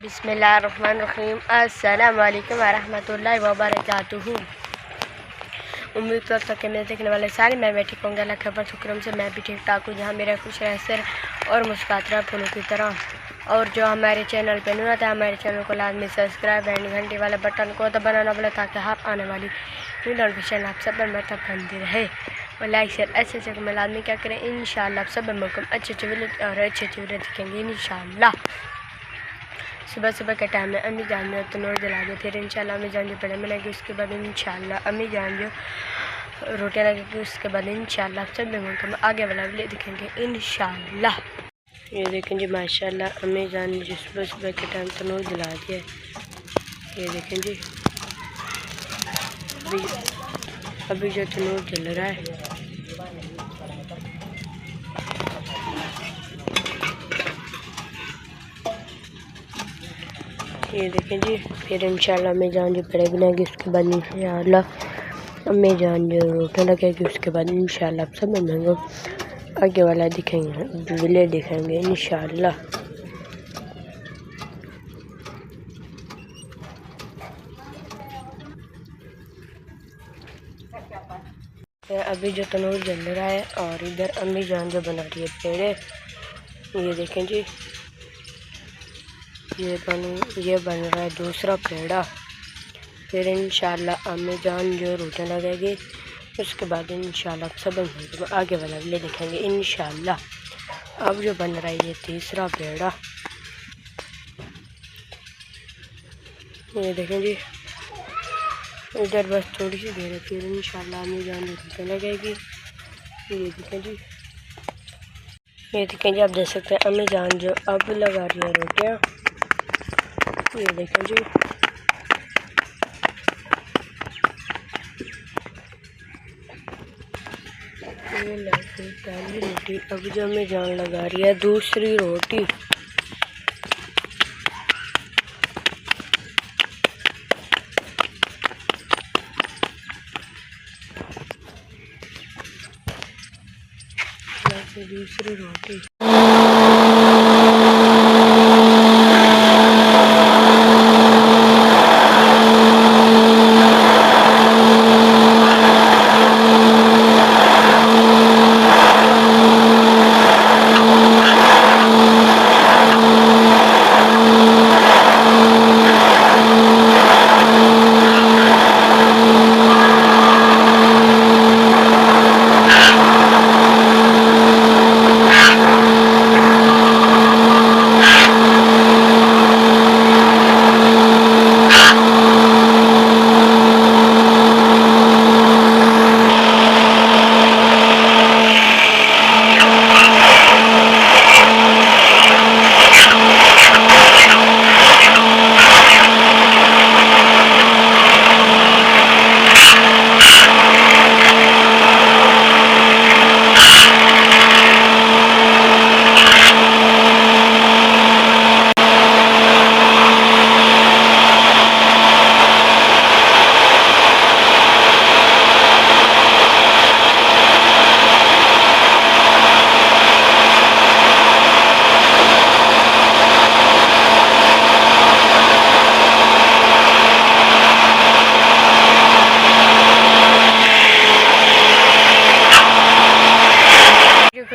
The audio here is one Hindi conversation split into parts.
बिस्मिल्लाहिर्रहमानिर्रहीम। अस्सलाम वालेकुम वरहमतुल्लाहि वबरकातुहू। उम्मीद करता कि मैं देखने वाले सारे मैं भी ठीक होंगे। अल्लाह के फजल शुक्र से मैं भी ठीक ठाक हूँ। जहाँ मेरा खुश रहसे और मुस्कुराते रहे फूलों की तरह। और जो हमारे चैनल पर नया था हमारे चैनल को लाजमी सब्सक्राइब एंड घंटी वाले बटन को दबाना बोले ताकि हर आने वाली न्यू नोटिफिकेशन आप सब पर तब बनती रहे। और लाइक शेयर अच्छे अच्छे को लाजमी क्या करें। इंशाल्लाह आप सब मौकम अच्छे अच्छे वीडियो और अच्छे अच्छे वीडियो दिखेंगे इंशाल्लाह। सुबह सुबह के टाइम में अम्मी जान जो तनूर जला दे, फिर इंशाल्लाह अम्मी जान जो पड़े मिलेंगे। उसके बाद इंशाल्लाह अम्मी जान जो रोटियाँ लगेगी। उसके बाद इंशाल्लाह सब में आगे वाला वीडियो दिखेंगे इंशाल्लाह। ये देखें जी माशाल्लाह अम्मी जान जो सुबह सुबह के टाइम तनूर जला दिया। ये देखें जी अभी जो तनूर जल रहा है। ये देखें जी फिर इंशाल्लाह अम्मी जान जो पड़े बनाएगी। उसके बाद इंशाल्लाह अम्मी जान जो रोटी लगेगी। उसके बाद इंशाल्लाह आप सब महंगो आगे वाला दिखेंगे विले दिखेंगे इंशाल्लाह। अभी जो तनूर जल रहा है और इधर अम्मी जान जो बना रही है पेड़े। ये देखें जी ये बन रहा है दूसरा पेड़ा। फिर इंशाल्लाह अम्मी जान जो रोटियाँ लगेगी। उसके बाद इंशाल्लाह सब आगे वाला भी दिखेंगे इंशाल्लाह। अब जो बन रहा है ये तीसरा पेड़ा। ये देखें जी इधर बस थोड़ी सी देर है फिर इंशाल्लाह अम्मी जान जो रोटियाँ लगेगी। ये देखें जी आप देख सकते हैं अम्मी जान जो अब लगा रही है रोटियाँ। ये देखें जी ये पहली रोटी अब जो मैं जान लगा रही है दूसरी रोटी। दूसरी रोटी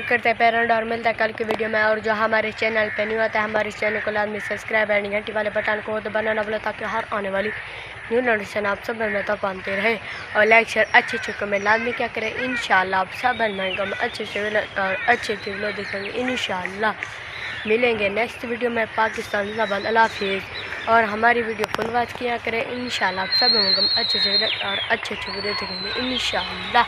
करते हैं पेरेंट और मिलता है कल की वीडियो में। और जो हमारे चैनल पे नहीं होता है हमारे चैनल को लाजमी सब्सक्राइब एंड घंटी वाले बटन को तो बनाना बोले ताकि हर आने वाली न्यू नोटिफिकेशन आप सब में तब पाते रहे। और लाइक शेयर अच्छे अच्छे कमेंट लाजमी क्या करें इंशाल्लाह। आप सब अच्छे अच्छे वीडियो देखेंगे इंशाल्लाह। मिलेंगे नेक्स्ट वीडियो में पाकिस्तान जिंदाबाद। अल्लाह हाफिज़। और हमारी वीडियो फुल वॉच किया करें इंशाल्लाह। आप सब अच्छे अच्छे वीडियो और अच्छे वीडियो देखेंगे इंशाल्लाह।